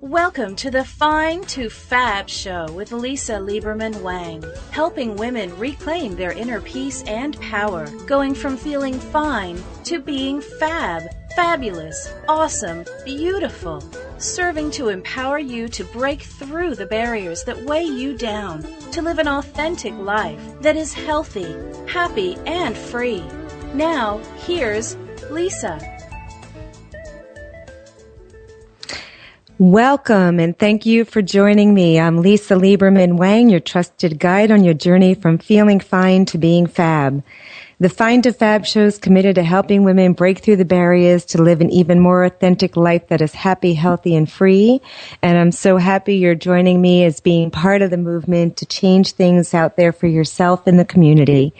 Welcome to the Fine to Fab show with Lisa Lieberman-Wang, helping women reclaim their inner peace and power, going from feeling fine to being fab, fabulous, awesome, beautiful, serving to empower you to break through the barriers that weigh you down, to live an authentic life that is healthy, happy, and free. Now, here's Lisa. Welcome and thank you for joining me. I'm Lisa Lieberman-Wang, your trusted guide on your journey from feeling fine to being fab. The Fine to Fab show is committed to helping women break through the barriers to live an even more authentic life that is happy, healthy, and free. And I'm so happy you're joining me as being part of the movement to change things out there for yourself and the community.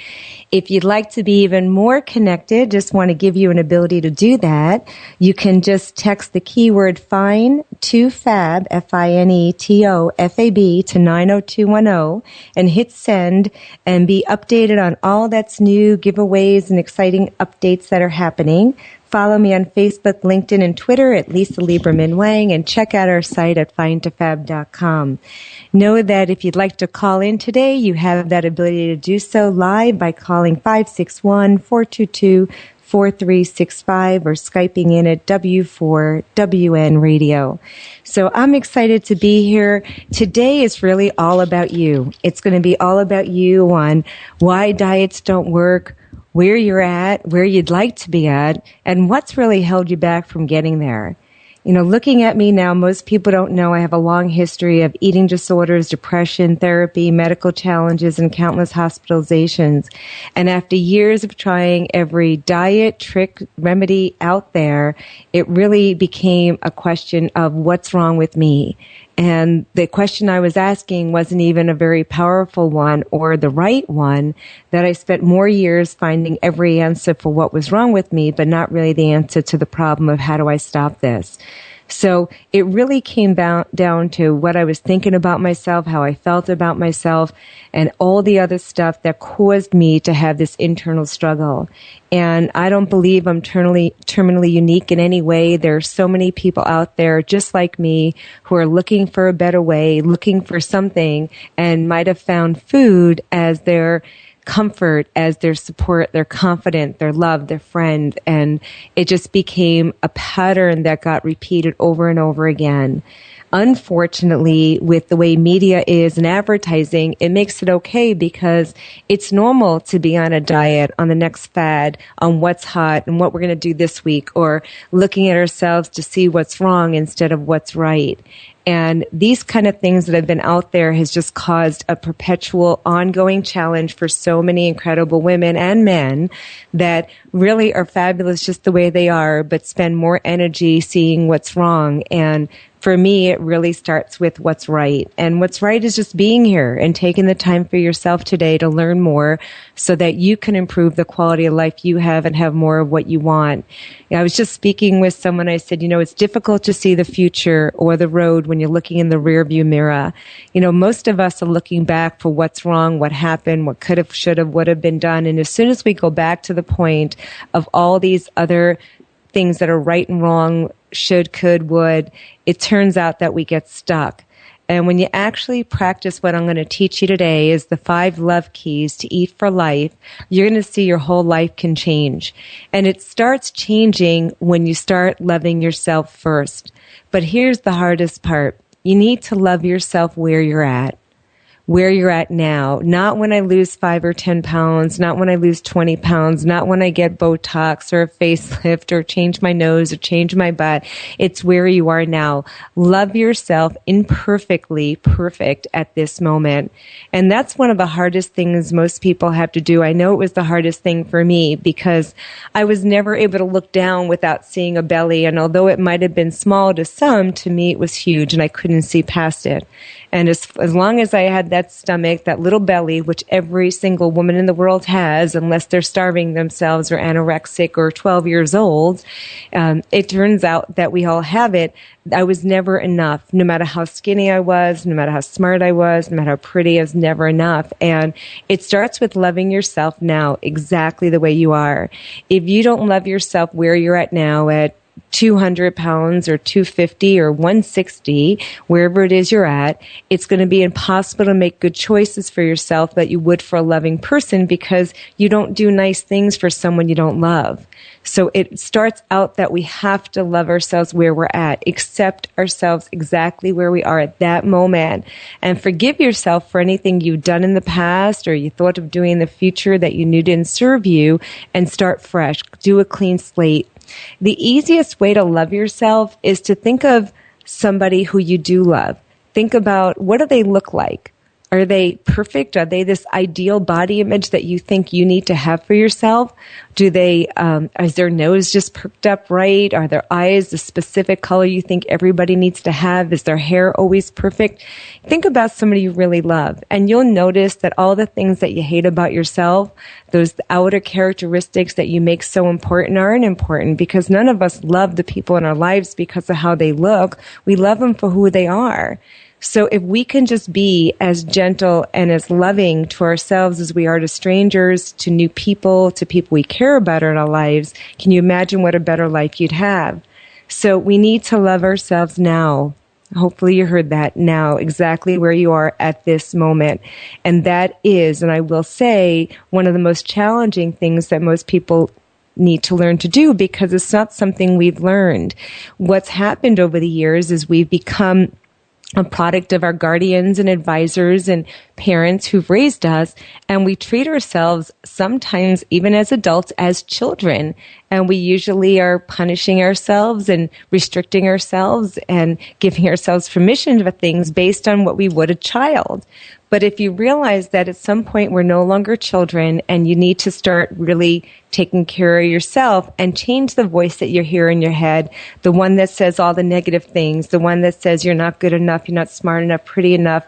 If you'd like to be even more connected, just want to give you an ability to do that, you can just text the keyword FINE to FAB, FINETOFAB, to 90210 and hit send and be updated on all that's new, giveaways, and exciting updates that are happening. Follow me on Facebook, LinkedIn, and Twitter at Lisa Lieberman-Wang, and check out our site at finetofab.com. Know that if you'd like to call in today, you have that ability to do so live by calling 561-422-4365 or Skyping in at W4WN Radio. So I'm excited to be here. Today is really all about you. It's going to be all about you on why diets don't work, where you're at, where you'd like to be at, and what's really held you back from getting there. You know, looking at me now, most people don't know I have a long history of eating disorders, depression, therapy, medical challenges, and countless hospitalizations. And after years of trying every diet, trick, remedy out there, it really became a question of what's wrong with me. And the question I was asking wasn't even a very powerful one or the right one, that I spent more years finding every answer for what was wrong with me, but not really the answer to the problem of how do I stop this. So it really came down to what I was thinking about myself, how I felt about myself, and all the other stuff that caused me to have this internal struggle. And I don't believe I'm terminally unique in any way. There are so many people out there just like me who are looking for a better way, looking for something, and might have found food as their comfort, as their support, their confidence, their love, their friend. And it just became a pattern that got repeated over and over again. Unfortunately, with the way media is and advertising, it makes it okay because it's normal to be on a diet, on the next fad, on what's hot and what we're going to do this week, or looking at ourselves to see what's wrong instead of what's right. And these kind of things that have been out there has just caused a perpetual ongoing challenge for so many incredible women and men that really are fabulous just the way they are, but spend more energy seeing what's wrong. And for me, it really starts with what's right. And what's right is just being here and taking the time for yourself today to learn more so that you can improve the quality of life you have and have more of what you want. I was just speaking with someone. I said, it's difficult to see the future or the road when you're looking in the rearview mirror. Most of us are looking back for what's wrong, what happened, what could have, should have, would have been done. And as soon as we go back to the point of all these other things that are right and wrong, should, could, would, it turns out that we get stuck. And when you actually practice what I'm going to teach you today is the 5 love keys to eat for life, you're going to see your whole life can change. And it starts changing when you start loving yourself first. But here's the hardest part. You need to love yourself where you're at now, not when I lose 5 or 10 pounds, not when I lose 20 pounds, not when I get Botox or a facelift or change my nose or change my butt. It's where you are now. Love yourself imperfectly perfect at this moment. And that's one of the hardest things most people have to do. I know it was the hardest thing for me because I was never able to look down without seeing a belly. And although it might have been small to some, to me it was huge and I couldn't see past it. And as long as I had that stomach, that little belly, which every single woman in the world has, unless they're starving themselves or anorexic or 12 years old, it turns out that we all have it. I was never enough. No matter how skinny I was, no matter how smart I was, no matter how pretty, I was never enough. And it starts with loving yourself now, exactly the way you are. If you don't love yourself where you're at now, at 200 pounds or 250 or 160, wherever it is you're at, it's going to be impossible to make good choices for yourself that you would for a loving person because you don't do nice things for someone you don't love. So it starts out that we have to love ourselves where we're at, accept ourselves exactly where we are at that moment, and forgive yourself for anything you've done in the past or you thought of doing in the future that you knew didn't serve you, and start fresh. Do a clean slate. The easiest way to love yourself is to think of somebody who you do love. Think about, what do they look like? Are they perfect? Are they this ideal body image that you think you need to have for yourself? Do they, is their nose just perked up right? Are their eyes the specific color you think everybody needs to have? Is their hair always perfect? Think about somebody you really love, and you'll notice that all the things that you hate about yourself, those outer characteristics that you make so important, aren't important, because none of us love the people in our lives because of how they look. We love them for who they are. So if we can just be as gentle and as loving to ourselves as we are to strangers, to new people, to people we care about in our lives, can you imagine what a better life you'd have? So we need to love ourselves now. Hopefully you heard that, now, exactly where you are at this moment. And that is, and I will say, one of the most challenging things that most people need to learn to do, because it's not something we've learned. What's happened over the years is we've become a product of our guardians and advisors and parents who've raised us, and we treat ourselves sometimes, even as adults, as children. And we usually are punishing ourselves and restricting ourselves and giving ourselves permission for things based on what we would a child. But if you realize that at some point we're no longer children and you need to start really taking care of yourself and change the voice that you hear in your head, the one that says all the negative things, the one that says you're not good enough, you're not smart enough, pretty enough,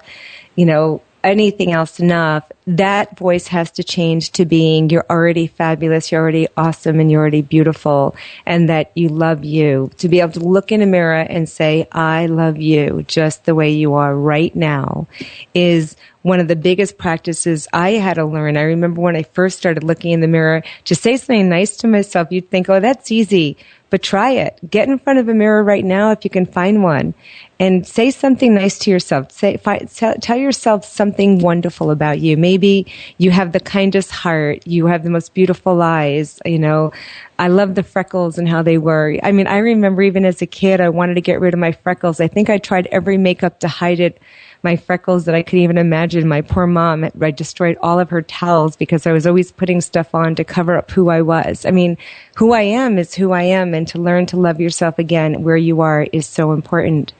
anything else enough, that voice has to change to being you're already fabulous, you're already awesome, and you're already beautiful, and that you love you. To be able to look in a mirror and say, I love you just the way you are right now is one of the biggest practices I had to learn. I remember when I first started looking in the mirror, to say something nice to myself, you'd think, oh, that's easy. But try it. Get in front of a mirror right now if you can find one, and say something nice to yourself. Tell yourself something wonderful about you. Maybe you have the kindest heart. You have the most beautiful eyes. I love the freckles and how they were. I mean, I remember even as a kid, I wanted to get rid of my freckles. I think I tried every makeup to hide it. My freckles that I could even imagine. My poor mom, I destroyed all of her towels because I was always putting stuff on to cover up who I was. I mean, who I am is who I am, and to learn to love yourself again where you are is so important.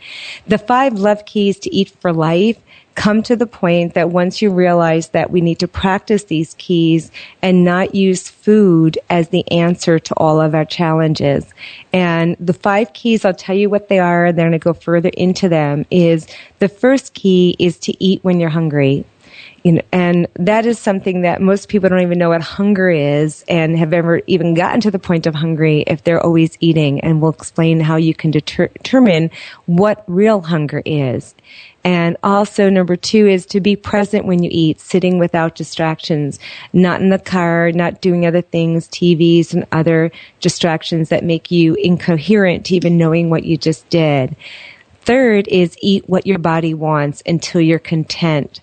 The 5 love keys to eat for life come to the point that once you realize that we need to practice these keys and not use food as the answer to all of our challenges. And the 5 keys, I'll tell you what they are, and then I'm going to go further into them, is the first key is to eat when you're hungry. And that is something that most people don't even know what hunger is and have ever even gotten to the point of hungry if they're always eating. And we'll explain how you can determine what real hunger is. And also, number 2 is to be present when you eat, sitting without distractions, not in the car, not doing other things, TVs and other distractions that make you incoherent to even knowing what you just did. Third is eat what your body wants until you're content.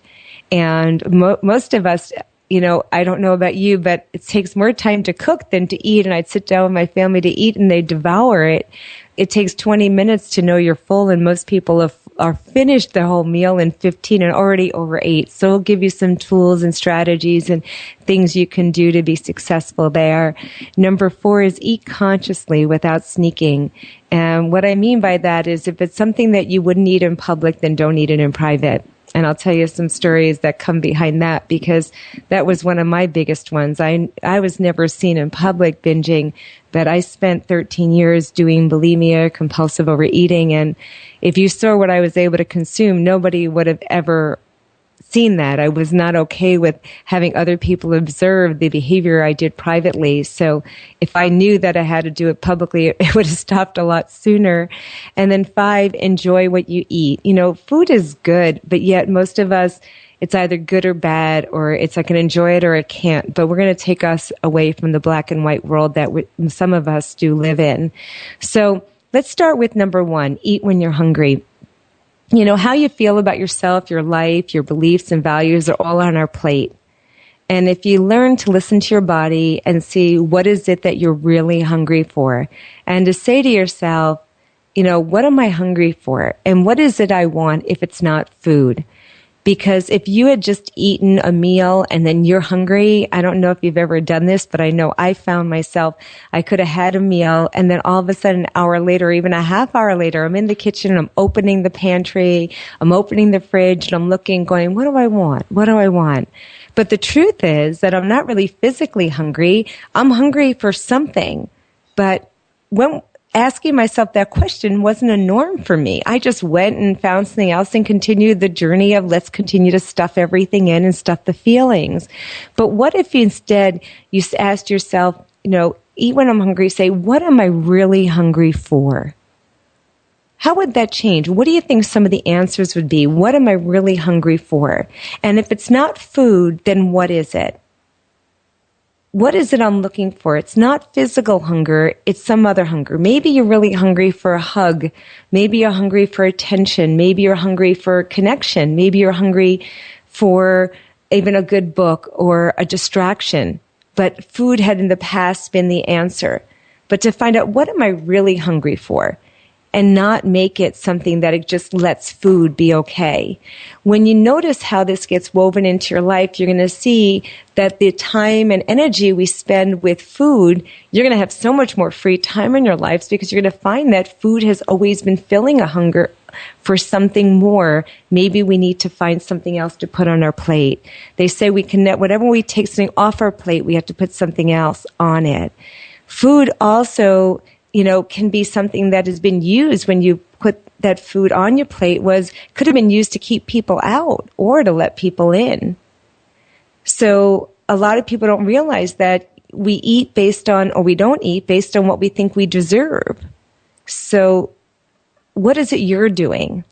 And most of us, I don't know about you, but it takes more time to cook than to eat. And I'd sit down with my family to eat and they devour it. It takes 20 minutes to know you're full, and most people are finished the whole meal in 15 and already overate. So we'll give you some tools and strategies and things you can do to be successful there. Number 4 is eat consciously without sneaking. And what I mean by that is if it's something that you wouldn't eat in public, then don't eat it in private. And I'll tell you some stories that come behind that, because that was one of my biggest ones. I was never seen in public binging, but I spent 13 years doing bulimia, compulsive overeating. And if you saw what I was able to consume, nobody would have ever seen that. I was not okay with having other people observe the behavior I did privately. So if I knew that I had to do it publicly, it would have stopped a lot sooner. And then 5, enjoy what you eat. Food is good, but yet most of us, it's either good or bad, or it's I can enjoy it or it can't. But we're going to take us away from the black and white world that some of us do live in. So let's start with number one, eat when you're hungry. You know, how you feel about yourself, your life, your beliefs and values are all on our plate. And if you learn to listen to your body and see what is it that you're really hungry for, and to say to yourself, you know, what am I hungry for? And what is it I want if it's not food? Because if you had just eaten a meal and then you're hungry, I don't know if you've ever done this, but I know I found myself, I could have had a meal and then all of a sudden an hour later, or even a half hour later, I'm in the kitchen and I'm opening the pantry, I'm opening the fridge and I'm looking, going, what do I want? What do I want? But the truth is that I'm not really physically hungry. I'm hungry for something. But when asking myself that question wasn't a norm for me. I just went and found something else and continued the journey of let's continue to stuff everything in and stuff the feelings. But what if instead you asked yourself, you know, eat when I'm hungry, say, what am I really hungry for? How would that change? What do you think some of the answers would be? What am I really hungry for? And if it's not food, then what is it? What is it I'm looking for? It's not physical hunger. It's some other hunger. Maybe you're really hungry for a hug. Maybe you're hungry for attention. Maybe you're hungry for connection. Maybe you're hungry for even a good book or a distraction. But food had in the past been the answer. But to find out what am I really hungry for? And not make it something that it just lets food be okay. When you notice how this gets woven into your life, you're going to see that the time and energy we spend with food, you're going to have so much more free time in your lives because you're going to find that food has always been filling a hunger for something more. Maybe we need to find something else to put on our plate. They say we can, whatever we take something off our plate, we have to put something else on it. Food also, you know, can be something that has been used when you put that food on your plate could have been used to keep people out or to let people in. So a lot of people don't realize that we eat based on, or we don't eat based on what we think we deserve. So what is it you're doing?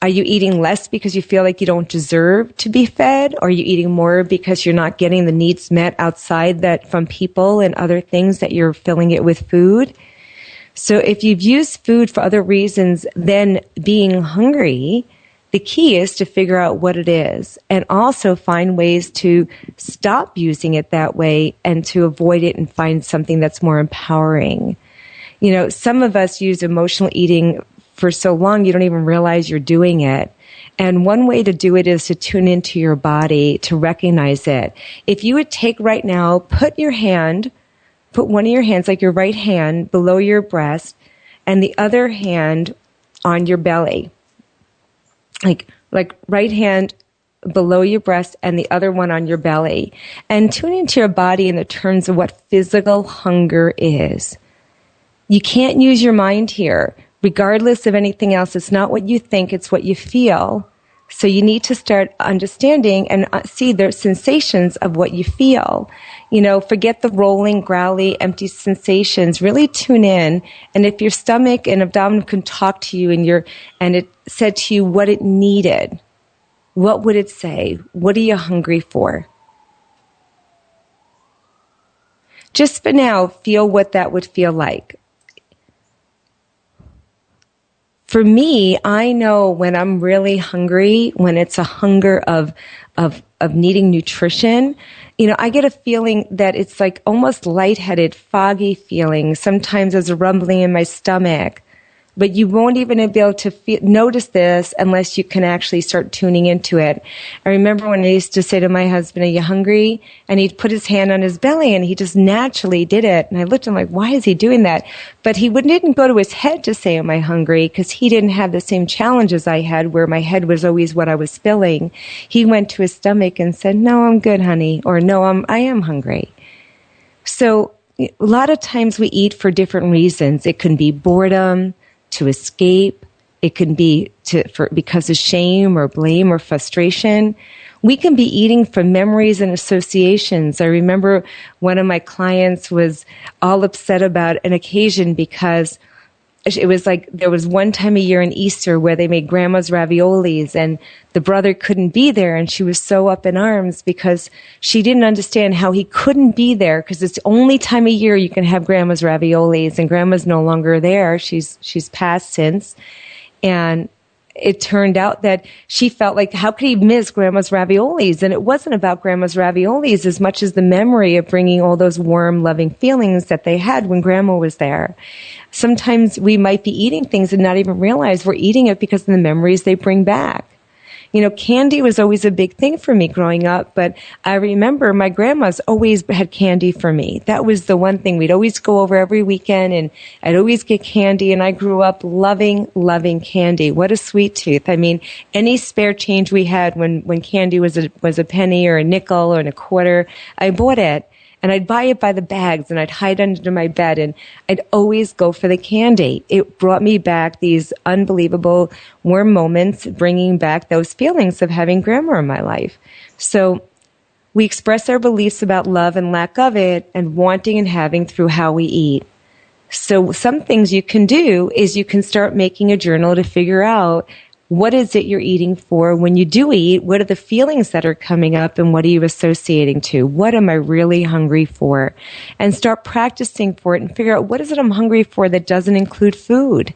Are you eating less because you feel like you don't deserve to be fed? Or are you eating more because you're not getting the needs met outside that from people and other things that you're filling it with food? So if you've used food for other reasons than being hungry, the key is to figure out what it is and also find ways to stop using it that way and to avoid it and find something that's more empowering. You know, some of us use emotional eating for so long you don't even realize you're doing it. And one way to do it is to tune into your body, to recognize it. If you would take right now, put one of your hands, like your right hand, below your breast, and the other hand on your belly. Like right hand below your breast and the other one on your belly. And tune into your body in the terms of what physical hunger is. You can't use your mind here. Regardless of anything else, it's not what you think, it's what you feel. So you need to start understanding and see the sensations of what you feel. You know, forget the rolling, growly, empty sensations. Really tune in. And if your stomach and abdomen can talk to you and it said to you what it needed, what would it say? What are you hungry for? Just for now, feel what that would feel like. For me, I know when I'm really hungry, when it's a hunger of needing nutrition, you know, I get a feeling that it's like almost lightheaded, foggy feeling. Sometimes there's a rumbling in my stomach. But you won't even be able to notice this unless you can actually start tuning into it. I remember when I used to say to my husband, are you hungry? And he'd put his hand on his belly and he just naturally did it. And I looked at him like, why is he doing that? But he didn't go to his head to say, am I hungry? Because he didn't have the same challenges I had where my head was always what I was feeling. He went to his stomach and said, no, I'm good, honey. Or no, I am hungry. So a lot of times we eat for different reasons. It can be boredom, to escape. It can be because of shame or blame or frustration. We can be eating for memories and associations. I remember one of my clients was all upset about an occasion because it was like there was one time a year in Easter where they made grandma's raviolis, and the brother couldn't be there, and she was so up in arms because she didn't understand how he couldn't be there, because it's the only time of year you can have grandma's raviolis, and grandma's no longer there. She's passed since. And it turned out that she felt like, how could he miss grandma's raviolis? And it wasn't about grandma's raviolis as much as the memory of bringing all those warm, loving feelings that they had when grandma was there. Sometimes we might be eating things and not even realize we're eating it because of the memories they bring back. You know, candy was always a big thing for me growing up, but I remember my grandma's always had candy for me. That was the one thing. We'd always go over every weekend, and I'd always get candy, and I grew up loving candy. What a sweet tooth. I mean, any spare change we had when candy was a penny or a nickel or a quarter, I bought it. And I'd buy it by the bags, and I'd hide under my bed, and I'd always go for the candy. It brought me back these unbelievable warm moments, bringing back those feelings of having grandma in my life. So we express our beliefs about love and lack of it, and wanting and having through how we eat. So some things you can do is you can start making a journal to figure out, what is it you're eating for? When you do eat, what are the feelings that are coming up, and what are you associating to? What am I really hungry for? And start practicing for it and figure out, what is it I'm hungry for that doesn't include food?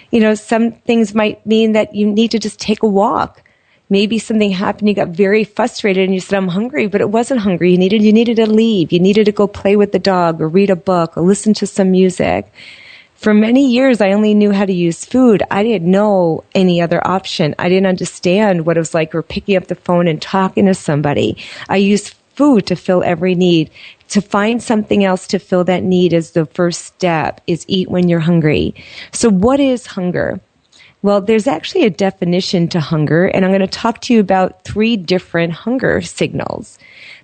You know, some things might mean that you need to just take a walk. Maybe something happened, you got very frustrated and you said, I'm hungry, but it wasn't hungry. You needed to leave. You needed to go play with the dog or read a book or listen to some music. For many years, I only knew how to use food. I didn't know any other option. I didn't understand what it was like, or picking up the phone and talking to somebody. I used food to fill every need. To find something else to fill that need is the first step, is eat when you're hungry. So what is hunger? Well, there's actually a definition to hunger, and I'm going to talk to you about 3 different hunger signals.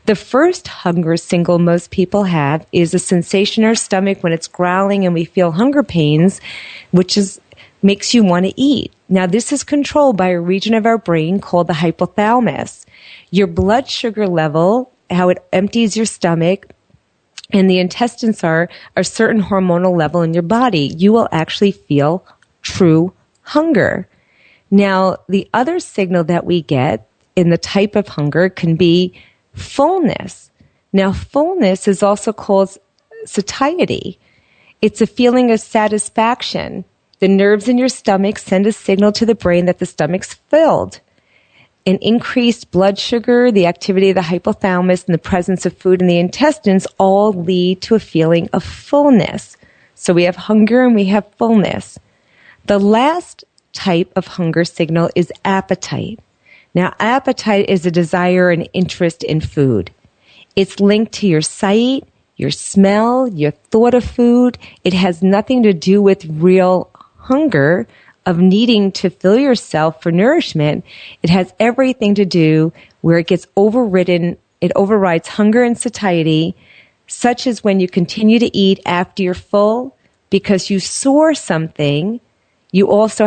The first hunger signal most people have is a sensation in our stomach when it's growling and we feel hunger pains, which makes you want to eat. Now, this is controlled by a region of our brain called the hypothalamus. Your blood sugar level, how it empties your stomach, and the intestines are a certain hormonal level in your body. You will actually feel true hunger. Now, the other signal that we get in the type of hunger can be fullness. Now, fullness is also called satiety. It's a feeling of satisfaction. The nerves in your stomach send a signal to the brain that the stomach's filled. An increased blood sugar, the activity of the hypothalamus, and the presence of food in the intestines all lead to a feeling of fullness. So we have hunger and we have fullness. The last type of hunger signal is appetite. Now, appetite is a desire and interest in food. It's linked to your sight, your smell, your thought of food. It has nothing to do with real hunger of needing to fill yourself for nourishment. It has everything to do where it gets overridden. It overrides hunger and satiety, such as when you continue to eat after you're full because you saw something. You also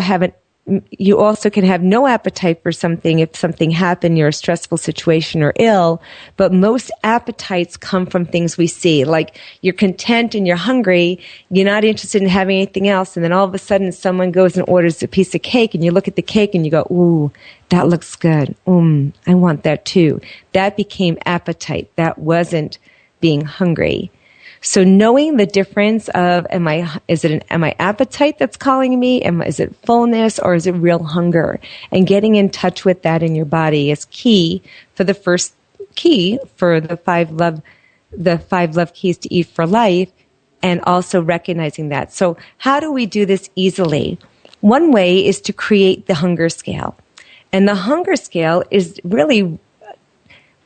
can have no appetite for something if something happened, you're a stressful situation or ill, but most appetites come from things we see. Like, you're content and you're hungry, you're not interested in having anything else, and then all of a sudden someone goes and orders a piece of cake, and you look at the cake and you go, ooh, that looks good. I want that too. That became appetite. That wasn't being hungry. So knowing the difference of, am I appetite that's calling me? Is it fullness, or is it real hunger? And getting in touch with that in your body is key for the 5 love keys to eat for life, and also recognizing that. So how do we do this easily? One way is to create the hunger scale. And the hunger scale is really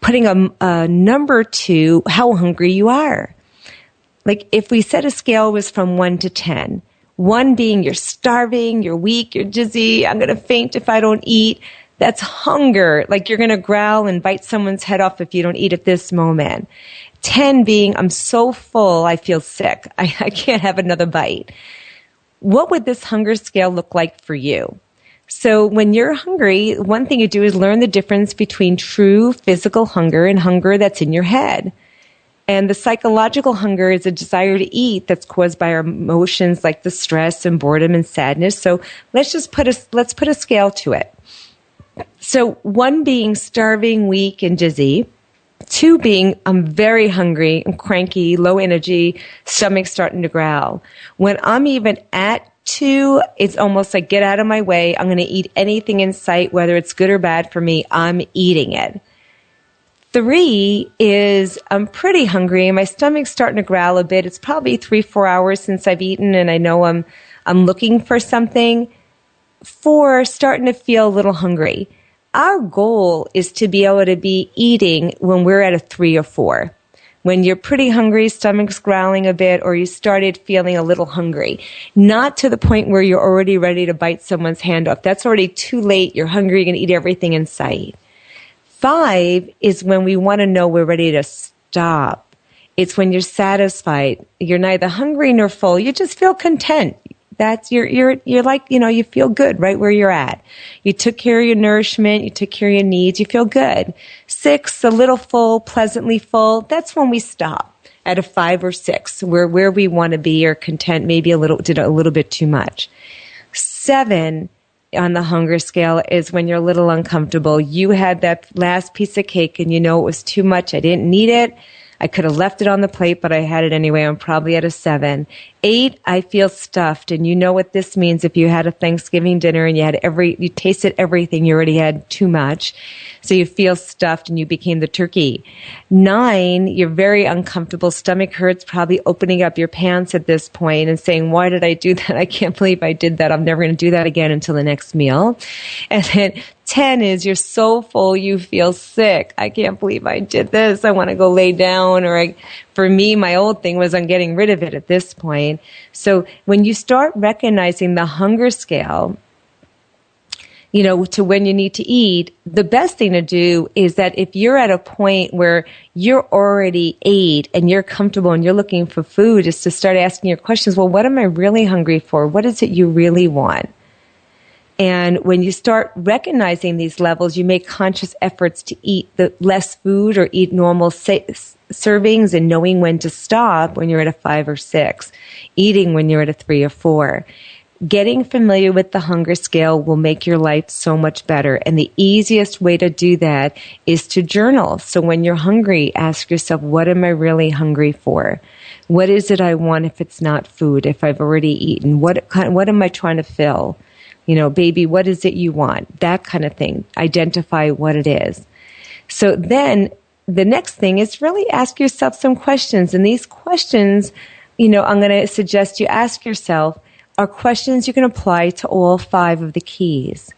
putting a number to how hungry you are. Like, if we said a scale was from 1 to 10, 1 being you're starving, you're weak, you're dizzy, I'm going to faint if I don't eat, that's hunger. Like, you're going to growl and bite someone's head off if you don't eat at this moment. 10 being, I'm so full, I feel sick. I can't have another bite. What would this hunger scale look like for you? So when you're hungry, one thing you do is learn the difference between true physical hunger and hunger that's in your head. And the psychological hunger is a desire to eat that's caused by our emotions like the stress and boredom and sadness. So let's put a scale to it. So 1 being starving, weak, and dizzy. 2 being I'm very hungry, I'm cranky, low energy, stomach starting to growl. When I'm even at 2, it's almost like get out of my way. I'm going to eat anything in sight, whether it's good or bad for me. I'm eating it. 3 is I'm pretty hungry and my stomach's starting to growl a bit. It's probably 3-4 hours since I've eaten and I know I'm looking for something. 4, starting to feel a little hungry. Our goal is to be able to be eating when we're at a 3 or 4. When you're pretty hungry, stomach's growling a bit, or you started feeling a little hungry. Not to the point where you're already ready to bite someone's hand off. That's already too late. You're hungry, you're going to eat everything in sight. 5 is when we want to know we're ready to stop. It's when you're satisfied. You're neither hungry nor full. You just feel content. That's you're like, you feel good right where you're at. You took care of your nourishment. You took care of your needs. You feel good. 6, a little full, pleasantly full. That's when we stop at a 5 or 6. We're where we want to be or content. Maybe did a little bit too much. 7 on the hunger scale is when you're a little uncomfortable. You had that last piece of cake and you know it was too much. I didn't need it. I could have left it on the plate, but I had it anyway. I'm probably at a 7. 8, I feel stuffed. And you know what this means if you had a Thanksgiving dinner and you tasted everything, you already had too much. So you feel stuffed and you became the turkey. 9, you're very uncomfortable. Stomach hurts, probably opening up your pants at this point and saying, why did I do that? I can't believe I did that. I'm never going to do that again until the next meal. And then 10 is you're so full you feel sick. I can't believe I did this. I want to go lay down. For me, my old thing was I'm getting rid of it at this point. So when you start recognizing the hunger scale, to when you need to eat, the best thing to do is that if you're at a point where you're already ate and you're comfortable and you're looking for food, is to start asking your questions. Well, what am I really hungry for? What is it you really want? And when you start recognizing these levels, you make conscious efforts to eat the less food or eat normal servings and knowing when to stop when you're at a 5 or 6, eating when you're at a 3 or 4. Getting familiar with the hunger scale will make your life so much better. And the easiest way to do that is to journal. So when you're hungry, ask yourself, what am I really hungry for? What is it I want if it's not food, if I've already eaten? What am I trying to fill? Baby, what is it you want? That kind of thing. Identify what it is. So then the next thing is really ask yourself some questions. And these questions, I'm going to suggest you ask yourself are questions you can apply to all 5 of the keys.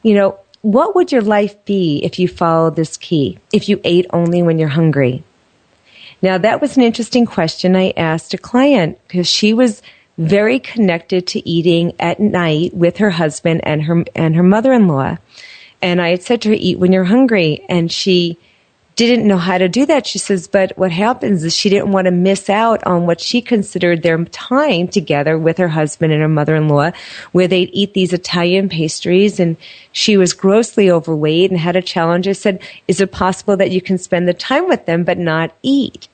What would your life be if you followed this key? If you ate only when you're hungry? Now, that was an interesting question I asked a client because she was very connected to eating at night with her husband and her mother-in-law. And I had said to her, eat when you're hungry. And she didn't know how to do that. She says, but what happens is she didn't want to miss out on what she considered their time together with her husband and her mother-in-law, where they'd eat these Italian pastries. And she was grossly overweight and had a challenge. I said, is it possible that you can spend the time with them but not eat?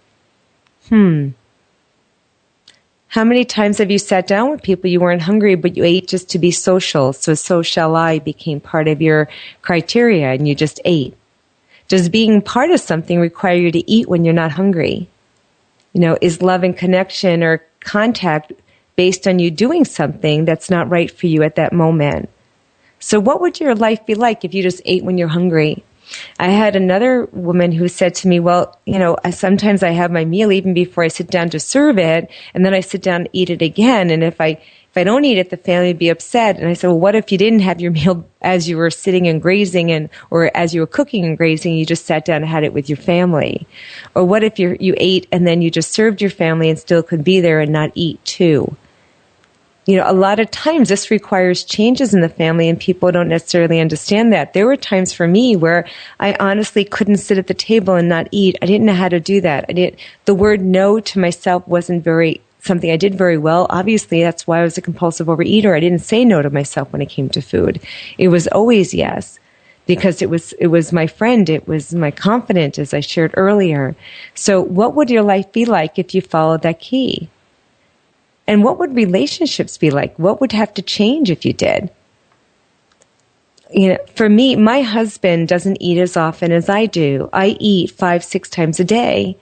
How many times have you sat down with people you weren't hungry, but you ate just to be social? So shall I became part of your criteria and you just ate. Does being part of something require you to eat when you're not hungry? Is love and connection or contact based on you doing something that's not right for you at that moment? So what would your life be like if you just ate when you're hungry? I had another woman who said to me, well, sometimes I have my meal even before I sit down to serve it, and then I sit down and eat it again. And if I don't eat it, the family would be upset. And I said, well, what if you didn't have your meal as you were sitting and grazing or as you were cooking and grazing, you just sat down and had it with your family? Or what if you ate and then you just served your family and still could be there and not eat too? A lot of times this requires changes in the family and people don't necessarily understand that. There were times for me where I honestly couldn't sit at the table and not eat. I didn't know how to do that. The word no to myself wasn't something I did very well. Obviously, that's why I was a compulsive overeater. I didn't say no to myself when it came to food. It was always yes. because it was my friend, it was my confidant, as I shared earlier. So what would your life be like if you followed that key? And what would relationships be like? What would have to change if you did? You know, for me, my husband doesn't eat as often as I do. I eat 5-6 times a day.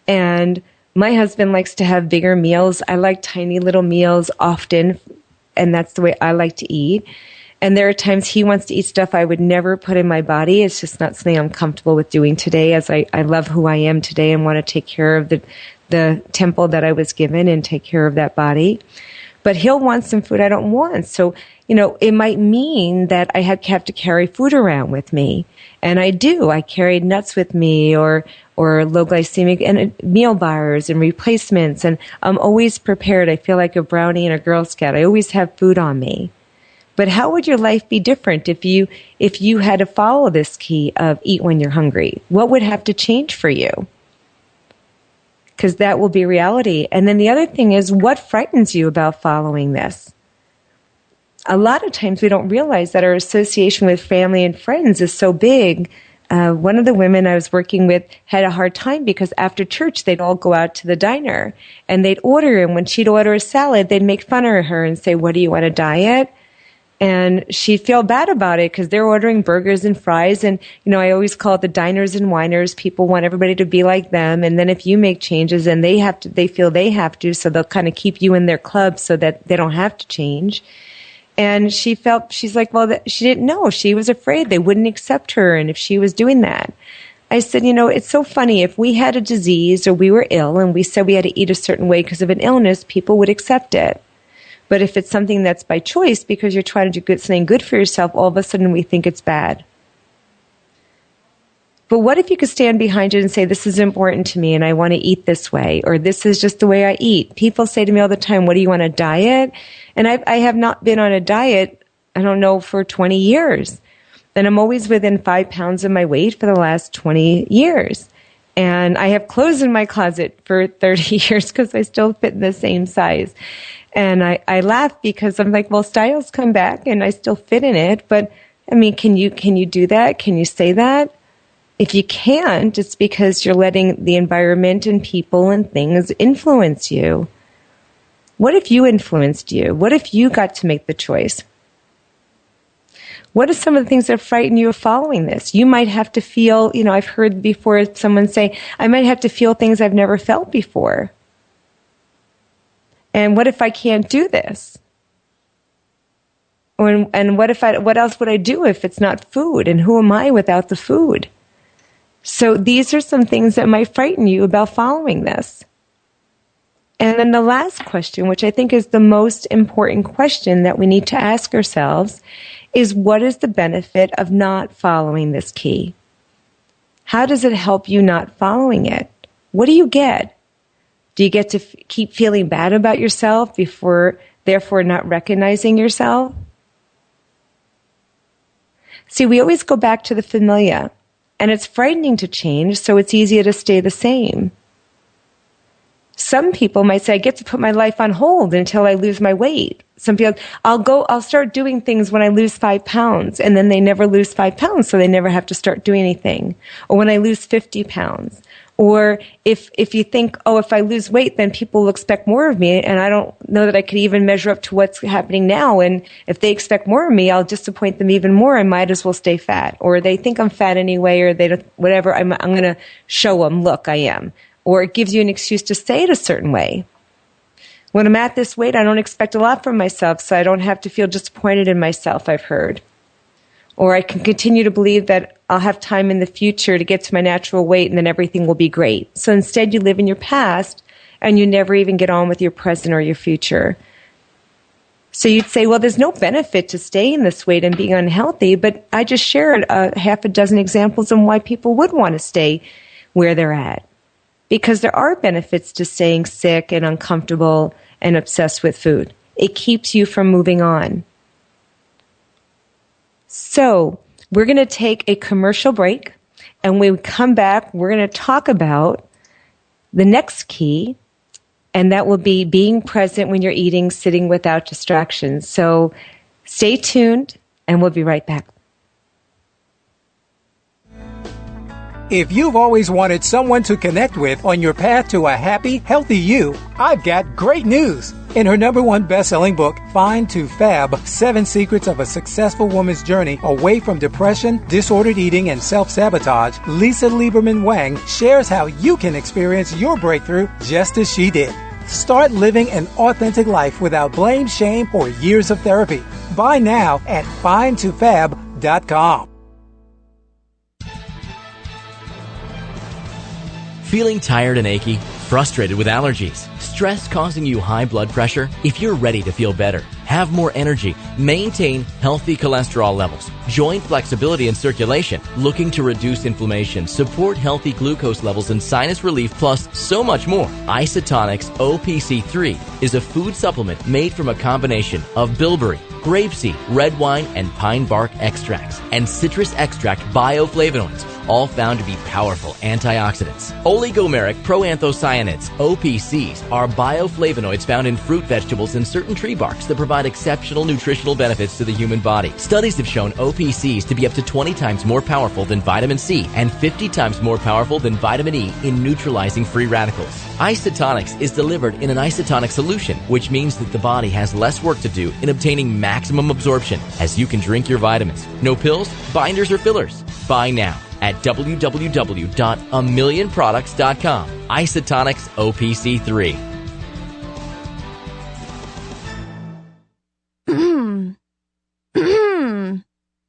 And my husband likes to have bigger meals. I like tiny little meals often, and that's the way I like to eat. And there are times he wants to eat stuff I would never put in my body. It's just not something I'm comfortable with doing today, as I love who I am today and want to take care of the temple that I was given and take care of that body. But he'll want some food I don't want. So, you know, it might mean that I have to carry food around with me. And I do. I carried nuts with me or low glycemic and meal bars and replacements. And I'm always prepared. I feel like a brownie and a Girl Scout. I always have food on me. But how would your life be different if you had to follow this key of eat when you're hungry? What would have to change for you? Because that will be reality. And then the other thing is, what frightens you about following this? A lot of times we don't realize that our association with family and friends is so big. One of the women I was working with had a hard time because after church they'd all go out to the diner and they'd order, and when she'd order a salad, they'd make fun of her and say, "What do you want, a diet?" And she'd feel bad about it because they're ordering burgers and fries. And, you know, I always call it the diners and whiners. People want everybody to be like them. And then if you make changes and they feel they have to, so they'll kind of keep you in their club so that they don't have to change. And she's like, well, she didn't know. She was afraid they wouldn't accept her. And if she was doing that, I said, you know, it's so funny. If we had a disease or we were ill and we said we had to eat a certain way because of an illness, people would accept it. But if it's something that's by choice because you're trying to do something good for yourself, all of a sudden we think it's bad. But what if you could stand behind it and say, this is important to me and I want to eat this way, or this is just the way I eat? People say to me all the time, what do you want, a diet? And I have not been on a diet, I don't know, for 20 years. And I'm always within 5 pounds of my weight for the last 20 years. And I have clothes in my closet for 30 years because I still fit in the same size. And I laugh because I'm like, well, styles come back and I still fit in it. But I mean, can you do that? Can you say that? If you can't, it's because you're letting the environment and people and things influence you. What if you influenced you? What if you got to make the choice? What are some of the things that frighten you of following this? You might have to feel, you know, I've heard before someone say, I might have to feel things I've never felt before. And what if I can't do this? And what else would I do if it's not food? And who am I without the food? So these are some things that might frighten you about following this. And then the last question, which I think is the most important question that we need to ask ourselves, is what is the benefit of not following this key? How does it help you not following it? What do you get? Do you get to keep feeling bad about yourself therefore not recognizing yourself? See, we always go back to the familiar, and it's frightening to change, so it's easier to stay the same. Some people might say, I get to put my life on hold until I lose my weight. Some people, I'll start doing things when I lose 5 pounds, and then they never lose 5 pounds, so they never have to start doing anything. Or when I lose 50 pounds. Or if you think, oh, if I lose weight, then people will expect more of me, and I don't know that I could even measure up to what's happening now. And if they expect more of me, I'll disappoint them even more. I might as well stay fat. Or they think I'm fat anyway, or they don't, whatever. I'm going to show them, look, I am. Or it gives you an excuse to say it a certain way. When I'm at this weight, I don't expect a lot from myself, so I don't have to feel disappointed in myself, I've heard. Or I can continue to believe that I'll have time in the future to get to my natural weight and then everything will be great. So instead you live in your past and you never even get on with your present or your future. So you'd say, well, there's no benefit to staying this weight and being unhealthy, but I just shared half a dozen examples on why people would want to stay where they're at. Because there are benefits to staying sick and uncomfortable and obsessed with food. It keeps you from moving on. So we're going to take a commercial break, and when we come back, we're going to talk about the next key, and that will be being present when you're eating, sitting without distractions. So stay tuned, and we'll be right back. If you've always wanted someone to connect with on your path to a happy, healthy you, I've got great news. In her #1 best-selling book, Fine to Fab, 7 Secrets of a Successful Woman's Journey Away from Depression, Disordered Eating, and Self-Sabotage, Lisa Lieberman-Wang shares how you can experience your breakthrough just as she did. Start living an authentic life without blame, shame, or years of therapy. Buy now at finetofab.com. Feeling tired and achy? Frustrated with allergies? Stress causing you high blood pressure? If you're ready to feel better, have more energy, maintain healthy cholesterol levels, joint flexibility and circulation, looking to reduce inflammation, support healthy glucose levels and sinus relief, plus so much more, Isotonics OPC3 is a food supplement made from a combination of bilberry, grapeseed, red wine, and pine bark extracts, and citrus extract bioflavonoids, all found to be powerful antioxidants. Oligomeric proanthocyanins, OPCs, are bioflavonoids found in fruit, vegetables, and certain tree barks that provide exceptional nutritional benefits to the human body. Studies have shown OPCs to be up to 20 times more powerful than vitamin C and 50 times more powerful than vitamin E in neutralizing free radicals. Isotonics is delivered in an isotonic solution, which means that the body has less work to do in obtaining maximum absorption as you can drink your vitamins. No pills, binders, or fillers. Buy now at www.amillionproducts.com. Isotonics OPC3.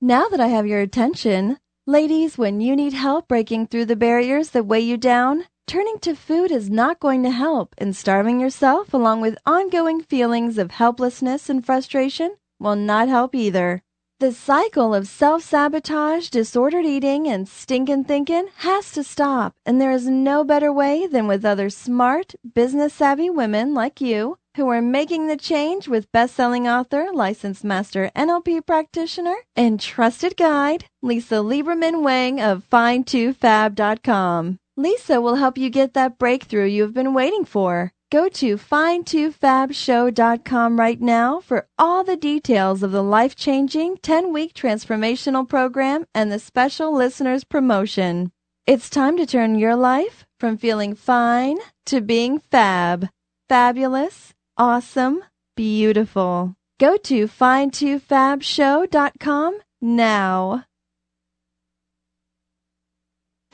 Now that I have your attention, ladies, when you need help breaking through the barriers that weigh you down, turning to food is not going to help, and starving yourself along with ongoing feelings of helplessness and frustration will not help either. The cycle of self-sabotage, disordered eating, and stinkin' thinking has to stop, and there is no better way than with other smart, business-savvy women like you who are making the change with best-selling author, licensed master NLP practitioner, and trusted guide, Lisa Lieberman-Wang of Fine2Fab.com. Lisa will help you get that breakthrough you've been waiting for. Go to Fine2Fabshow.com right now for all the details of the life-changing 10-week transformational program and the special listeners promotion. It's time to turn your life from feeling fine to being fab. Fabulous, awesome, beautiful. Go to Fine2Fabshow.com now.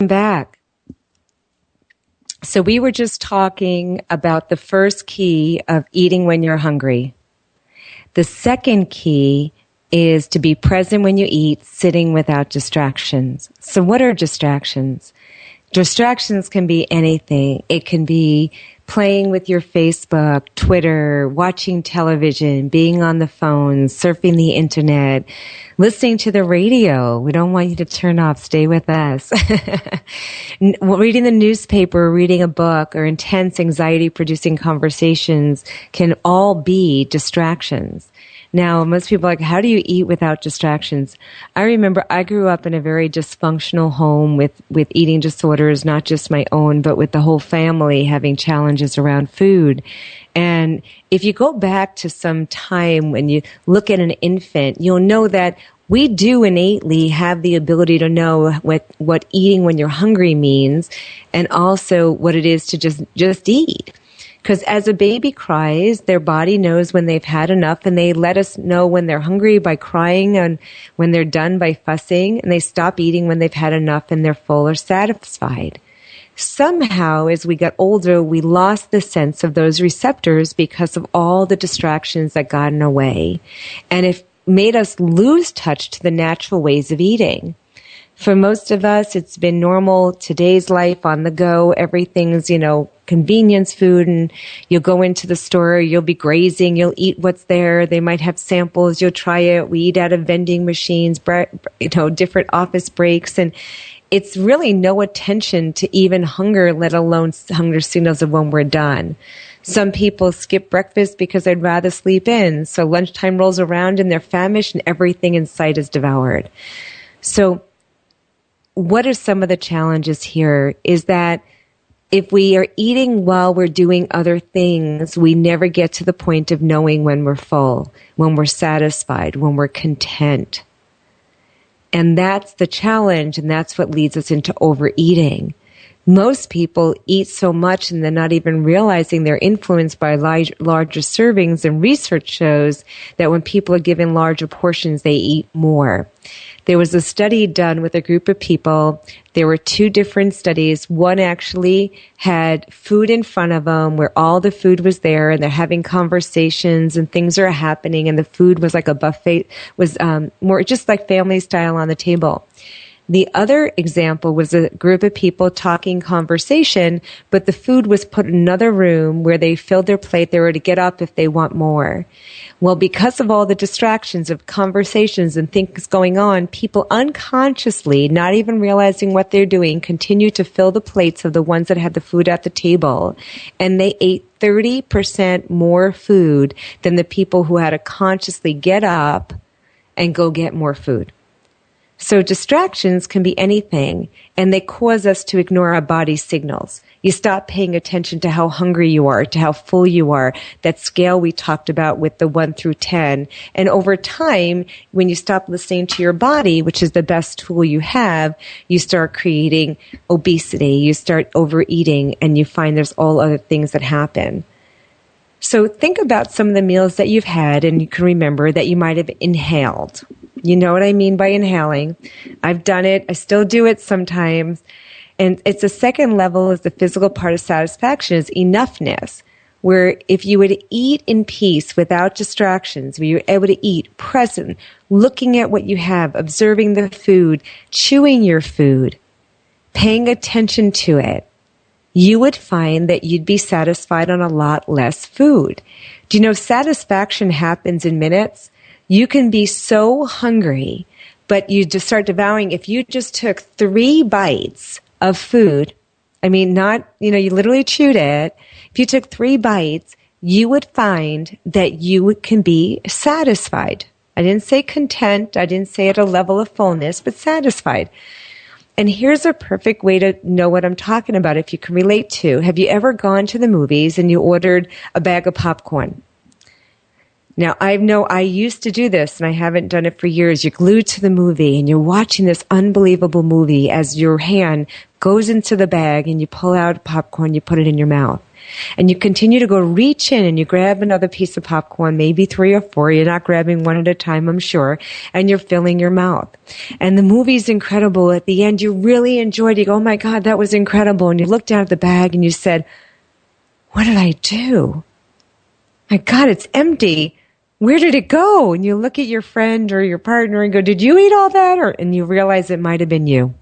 I'm back. So we were just talking about the first key of eating when you're hungry. The second key is to be present when you eat, sitting without distractions. So what are distractions? Distractions can be anything. It can be playing with your Facebook, Twitter, watching television, being on the phone, surfing the internet, listening to the radio. We don't want you to turn off. Stay with us. Reading the newspaper, reading a book, or intense anxiety-producing conversations can all be distractions. Now, most people are like, how do you eat without distractions? I remember I grew up in a very dysfunctional home with eating disorders, not just my own, but with the whole family having challenges around food. And if you go back to some time when you look at an infant, you'll know that we do innately have the ability to know what eating when you're hungry means, and also what it is to just eat. Because as a baby cries, their body knows when they've had enough, and they let us know when they're hungry by crying, and when they're done by fussing, and they stop eating when they've had enough and they're full or satisfied. Somehow, as we got older, we lost the sense of those receptors because of all the distractions that got in our way, and it made us lose touch to the natural ways of eating. For most of us, it's been normal, today's life, on the go, everything's, convenience food, and you'll go into the store, you'll be grazing, you'll eat what's there, they might have samples, you'll try it, we eat out of vending machines, different office breaks, and it's really no attention to even hunger, let alone hunger signals of when we're done. Some people skip breakfast because they'd rather sleep in, so lunchtime rolls around and they're famished and everything in sight is devoured. So what are some of the challenges here is that if we are eating while we're doing other things, we never get to the point of knowing when we're full, when we're satisfied, when we're content. And that's the challenge, and that's what leads us into overeating. Most people eat so much and they're not even realizing they're influenced by larger servings, and research shows that when people are given larger portions, they eat more. There was a study done with a group of people. There were 2 different studies. One actually had food in front of them where all the food was there, and they're having conversations and things are happening, and the food was like a buffet, was more just like family style on the table. The other example was a group of people talking conversation, but the food was put in another room where they filled their plate. They were to get up if they want more. Well, because of all the distractions of conversations and things going on, people unconsciously, not even realizing what they're doing, continue to fill the plates of the ones that had the food at the table. And they ate 30% more food than the people who had to consciously get up and go get more food. So distractions can be anything, and they cause us to ignore our body signals. You stop paying attention to how hungry you are, to how full you are, that scale we talked about with the 1 through 10. And over time, when you stop listening to your body, which is the best tool you have, you start creating obesity, you start overeating, and you find there's all other things that happen. So think about some of the meals that you've had and you can remember that you might have inhaled. You know what I mean by inhaling. I've done it. I still do it sometimes. And it's the second level is the physical part of satisfaction is enoughness, where if you were to eat in peace without distractions, where you're able to eat present, looking at what you have, observing the food, chewing your food, paying attention to it, you would find that you'd be satisfied on a lot less food. Do you know satisfaction happens in minutes? You can be so hungry, but you just start devouring. If you just took 3 bites of food, I mean, not, you literally chewed it. If you took 3 bites, you would find that you can be satisfied. I didn't say content. I didn't say at a level of fullness, but satisfied. And here's a perfect way to know what I'm talking about if you can relate to. Have you ever gone to the movies and you ordered a bag of popcorn? Now, I used to do this, and I haven't done it for years. You're glued to the movie, and you're watching this unbelievable movie as your hand goes into the bag, and you pull out popcorn, you put it in your mouth. And you continue to go reach in, and you grab another piece of popcorn, maybe 3 or 4. You're not grabbing one at a time, I'm sure. And you're filling your mouth. And the movie's incredible. At the end, you really enjoyed it. You go, oh, my God, that was incredible. And you look down at the bag, and you said, what did I do? My God, it's empty. Where did it go? And you look at your friend or your partner and go, did you eat all that? And you realize it might have been you.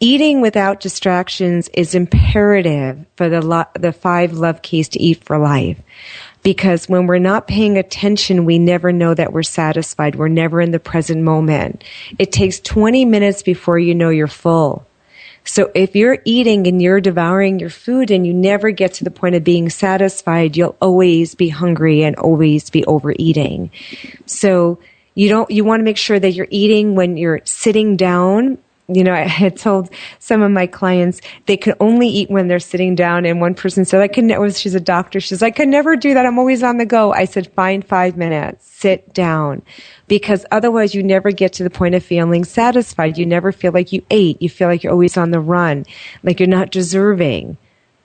Eating without distractions is imperative for the 5 love keys to eat for life. Because when we're not paying attention, we never know that we're satisfied. We're never in the present moment. It takes 20 minutes before you know you're full. So if you're eating and you're devouring your food and you never get to the point of being satisfied, you'll always be hungry and always be overeating. So you want to make sure that you're eating when you're sitting down. I had told some of my clients they could only eat when they're sitting down, and one person said, she's a doctor, she's like, I can never do that, I'm always on the go. I said, find 5 minutes, sit down, because otherwise you never get to the point of feeling satisfied. You never feel like you ate. You feel like you're always on the run, like you're not deserving.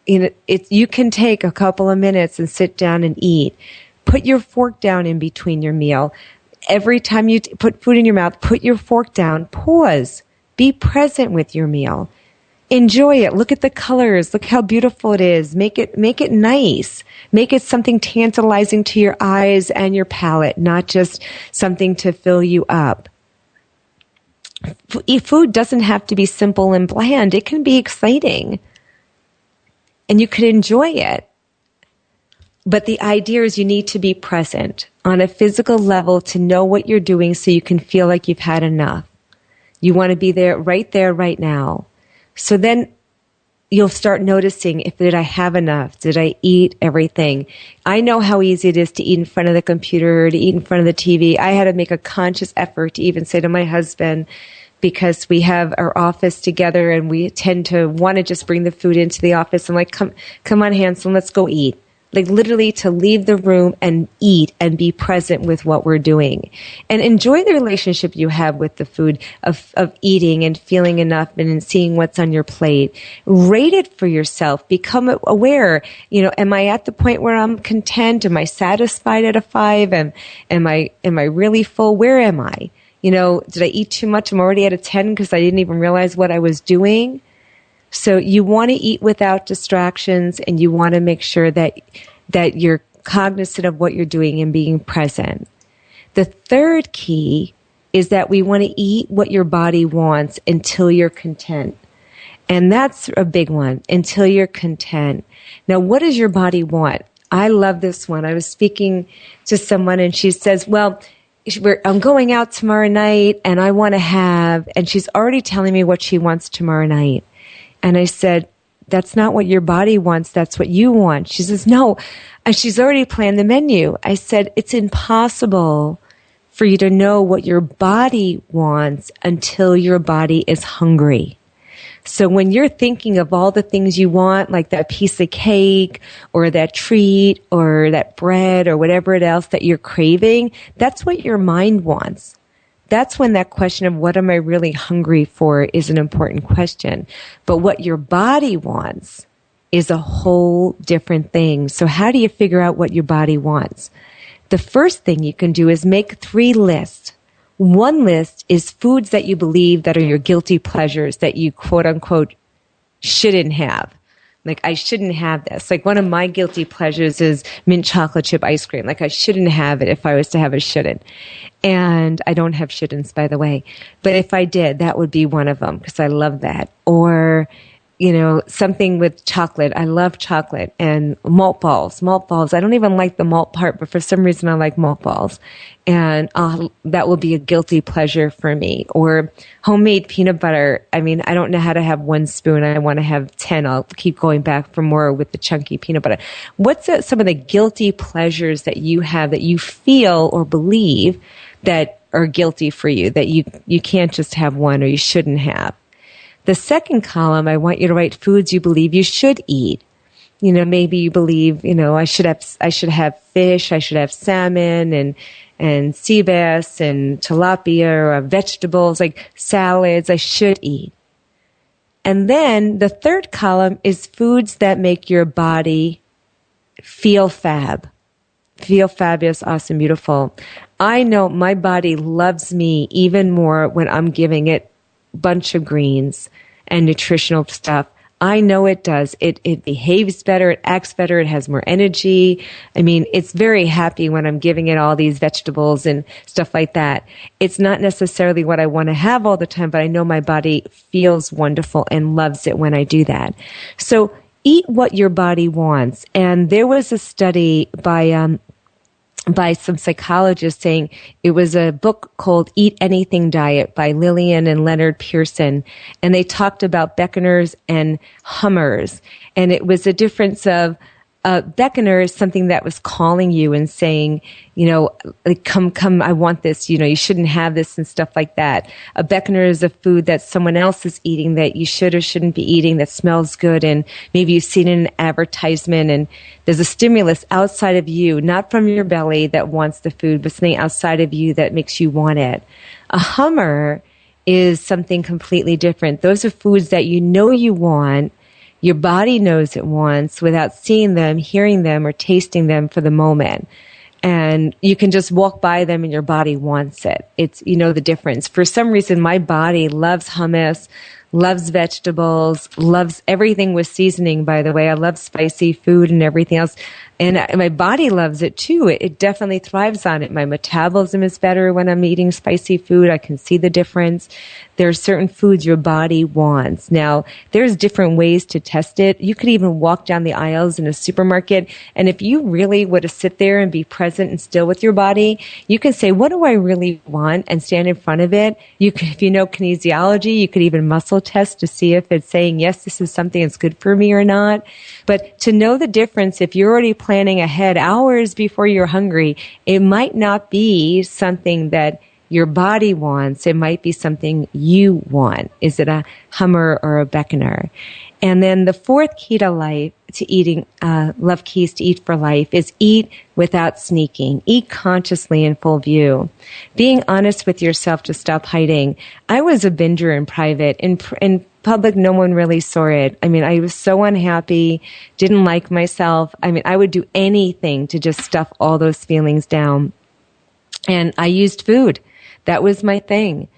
You can take a couple of minutes and sit down and eat. Put your fork down in between your meal. Every time you put food in your mouth, put your fork down, pause. Be present with your meal. Enjoy it. Look at the colors. Look how beautiful it is. Make it nice. Make it something tantalizing to your eyes and your palate, not just something to fill you up. Food doesn't have to be simple and bland. It can be exciting. And you could enjoy it. But the idea is you need to be present on a physical level to know what you're doing so you can feel like you've had enough. You want to be there, right now. So then you'll start noticing did I have enough? Did I eat everything? I know how easy it is to eat in front of the computer, to eat in front of the TV. I had to make a conscious effort to even say to my husband, because we have our office together and we tend to want to just bring the food into the office. I'm like, come on, Hansel, let's go eat. like literally to leave the room and eat and be present with what we're doing. And enjoy the relationship you have with the food of eating and feeling enough and seeing what's on your plate. Rate it for yourself. Become aware. Am I at the point where I'm content? Am I satisfied at a 5? Am I really full? Where am I? Did I eat too much? I'm already at a 10 because I didn't even realize what I was doing. So you want to eat without distractions, and you want to make sure that you're cognizant of what you're doing and being present. The third key is that we want to eat what your body wants until you're content. And that's a big one, until you're content. Now, what does your body want? I love this one. I was speaking to someone, and she says, well, I'm going out tomorrow night, and I want to have, and she's already telling me what she wants tomorrow night. And I said, that's not what your body wants. That's what you want. She says, no. And she's already planned the menu. I said, it's impossible for you to know what your body wants until your body is hungry. So when you're thinking of all the things you want, like that piece of cake or that treat or that bread or whatever else that you're craving, that's what your mind wants. That's when that question of what am I really hungry for is an important question. But what your body wants is a whole different thing. So how do you figure out what your body wants? The first thing you can do is make 3 lists. One list is foods that you believe that are your guilty pleasures that you quote unquote shouldn't have. Like, I shouldn't have this. Like, one of my guilty pleasures is mint chocolate chip ice cream. Like, I shouldn't have it if I was to have a shouldn't. And I don't have shouldn'ts, by the way. But if I did, that would be one of them because I love that. Or, something with chocolate. I love chocolate. And malt balls. I don't even like the malt part, but for some reason I like malt balls. And that will be a guilty pleasure for me. Or homemade peanut butter. I mean, I don't know how to have 1 spoon. I want to have 10. I'll keep going back for more with the chunky peanut butter. What's some of the guilty pleasures that you have that you feel or believe that are guilty for you, that you can't just have one or you shouldn't have? The second column, I want you to write foods you believe you should eat. Maybe you believe, I should have fish, I should have salmon and sea bass and tilapia or vegetables like salads I should eat. And then the third column is foods that make your body feel fab. Feel fabulous, awesome, beautiful. I know my body loves me even more when I'm giving it a bunch of greens and nutritional stuff. I know it does. It behaves better. It acts better. It has more energy. I mean, it's very happy when I'm giving it all these vegetables and stuff like that. It's not necessarily what I want to have all the time, but I know my body feels wonderful and loves it when I do that. So eat what your body wants. And there was a study by some psychologists saying it was a book called Eat Anything Diet by Lillian and Leonard Pearson. And they talked about Beckeners and Hummers. And it was a difference of Beckener is something that was calling you and saying, like, come, I want this, you shouldn't have this and stuff like that. A Beckener is a food that someone else is eating that you should or shouldn't be eating that smells good, and maybe you've seen an advertisement and there's a stimulus outside of you, not from your belly that wants the food, but something outside of you that makes you want it. A Hummer is something completely different. Those are foods that you want. Your body knows it wants without seeing them, hearing them, or tasting them for the moment. And you can just walk by them and your body wants it. It's, the difference. For some reason, my body loves hummus, loves vegetables, loves everything with seasoning, by the way. I love spicy food and everything else. And my body loves it too. It definitely thrives on it. My metabolism is better when I'm eating spicy food. I can see the difference. There are certain foods your body wants. Now, there's different ways to test it. You could even walk down the aisles in a supermarket, and if you really were to sit there and be present and still with your body, you can say, what do I really want? And stand in front of it. You can, if you know kinesiology, you could even muscle test to see if it's saying, yes, this is something that's good for me or not. But to know the difference, if you're already planning ahead hours before you're hungry, it might not be something that your body wants. It might be something you want. Is it a Hummer or a Beckoner? And then the fourth key to life, to eating, love keys to eat for life, is eat without sneaking. Eat consciously in full view. Being honest with yourself to stop hiding. I was a binger in private. In public, no one really saw it. I mean, I was so unhappy, didn't like myself. I mean, I would do anything to just stuff all those feelings down. And I used food. That was my thing.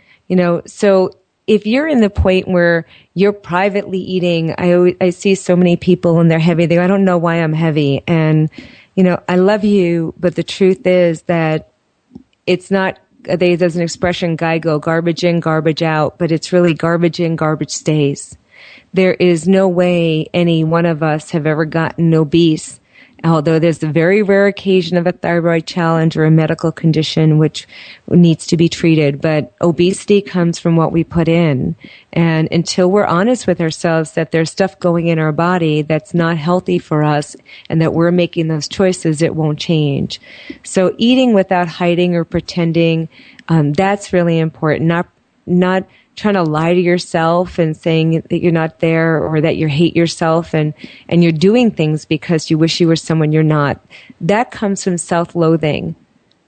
So if you're in the point where you're privately eating, I see so many people and they're heavy. They go, I don't know why I'm heavy. And, I love you, but the truth is that it's not, there's an expression, guy go garbage in, garbage out, but it's really garbage in, garbage stays. There is no way any one of us have ever gotten obese, although there's a very rare occasion of a thyroid challenge or a medical condition which needs to be treated. But obesity comes from what we put in. And until we're honest with ourselves that there's stuff going in our body that's not healthy for us and that we're making those choices, it won't change. So eating without hiding or pretending, that's really important. Not trying to lie to yourself and saying that you're not there or that you hate yourself and you're doing things because you wish you were someone you're not. That comes from self-loathing.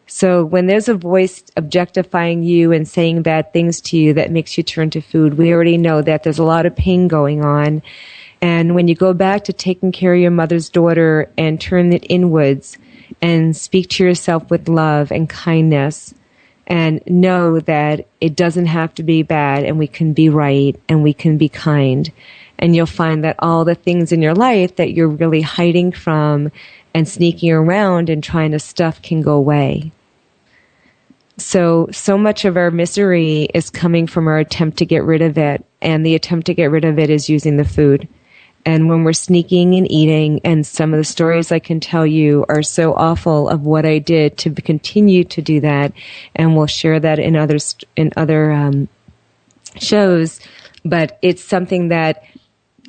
So when there's a voice objectifying you and saying bad things to you that makes you turn to food, we already know that there's a lot of pain going on. And when you go back to taking care of your mother's daughter and turn it inwards and speak to yourself with love and kindness, and know that it doesn't have to be bad and we can be right and we can be kind. And you'll find that all the things in your life that you're really hiding from and sneaking around and trying to stuff can go away. So much of our misery is coming from our attempt to get rid of it. And the attempt to get rid of it is using the food. And when we're sneaking and eating, and some of the stories I can tell you are so awful of what I did to continue to do that, and we'll share that in other shows. But it's something that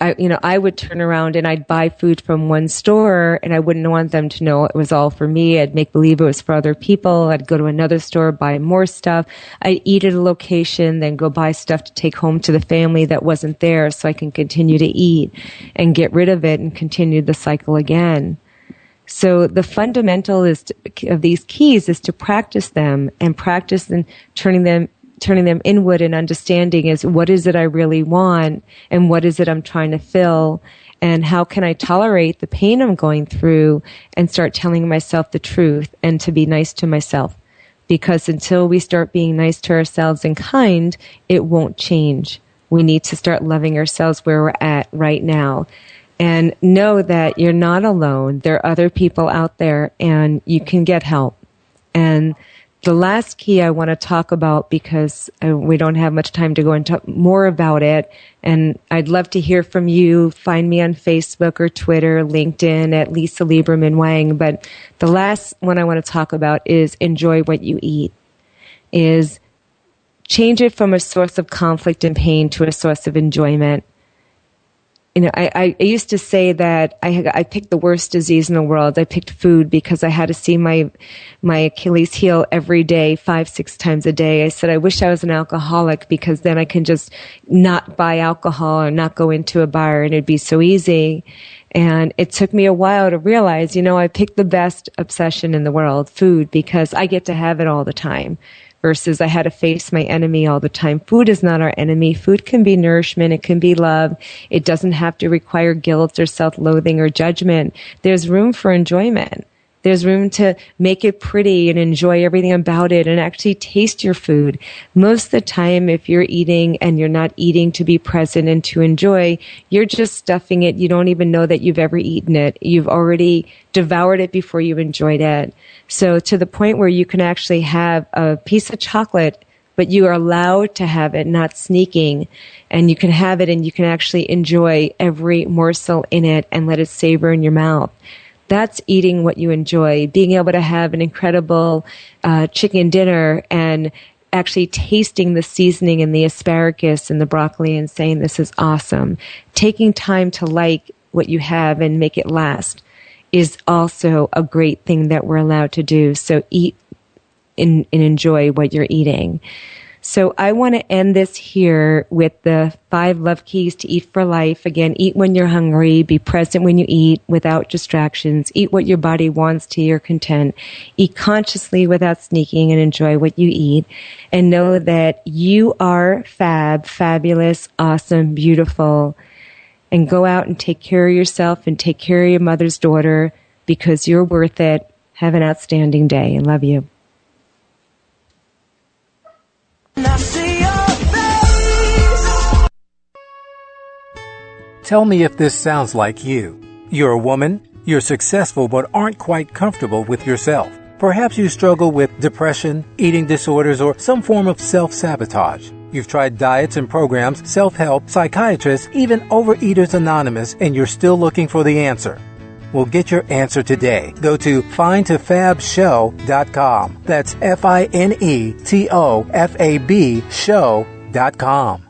I would turn around and I'd buy food from one store and I wouldn't want them to know it was all for me. I'd make believe it was for other people. I'd go to another store, buy more stuff. I'd eat at a location, then go buy stuff to take home to the family that wasn't there so I can continue to eat and get rid of it and continue the cycle again. So the fundamental of these keys is to practice them and practice and turning them inward and understanding is what is it I really want and what is it I'm trying to fill and how can I tolerate the pain I'm going through and start telling myself the truth and to be nice to myself. Because until we start being nice to ourselves and kind, it won't change. We need to start loving ourselves where we're at right now. And know that you're not alone. There are other people out there and you can get help. And the last key I want to talk about, because we don't have much time to go into more about it, and I'd love to hear from you. Find me on Facebook or Twitter, LinkedIn at Lisa Lieberman-Wang. But the last one I want to talk about is enjoy what you eat. Is change it from a source of conflict and pain to a source of enjoyment. I used to say that I picked the worst disease in the world. I picked food because I had to see my Achilles heel every day, 5-6 times a day. I said, I wish I was an alcoholic because then I can just not buy alcohol or not go into a bar and it'd be so easy. And it took me a while to realize, I picked the best obsession in the world, food, because I get to have it all the time. Versus I had to face my enemy all the time. Food is not our enemy. Food can be nourishment. It can be love. It doesn't have to require guilt or self-loathing or judgment. There's room for enjoyment. There's room to make it pretty and enjoy everything about it and actually taste your food. Most of the time, if you're eating and you're not eating to be present and to enjoy, you're just stuffing it. You don't even know that you've ever eaten it. You've already devoured it before you enjoyed it. So to the point where you can actually have a piece of chocolate, but you are allowed to have it, not sneaking, and you can have it and you can actually enjoy every morsel in it and let it savor in your mouth. That's eating what you enjoy, being able to have an incredible chicken dinner and actually tasting the seasoning and the asparagus and the broccoli and saying, this is awesome. Taking time to like what you have and make it last is also a great thing that we're allowed to do. So eat and enjoy what you're eating. So I want to end this here with the 5 love keys to eat for life. Again, eat when you're hungry, be present when you eat without distractions, eat what your body wants to your content, eat consciously without sneaking, and enjoy what you eat. And know that you are fabulous, awesome, beautiful. And go out and take care of yourself and take care of your mother's daughter, because you're worth it. Have an outstanding day. I love you. Tell me if this sounds like you. You're a woman, you're successful but aren't quite comfortable with yourself. Perhaps you struggle with depression, eating disorders, or some form of self-sabotage. You've tried diets and programs, self-help, psychiatrists, even Overeaters Anonymous, and you're still looking for the answer. Well, get your answer today. Go to findtofabshow.com. That's FINETOFAB show.com.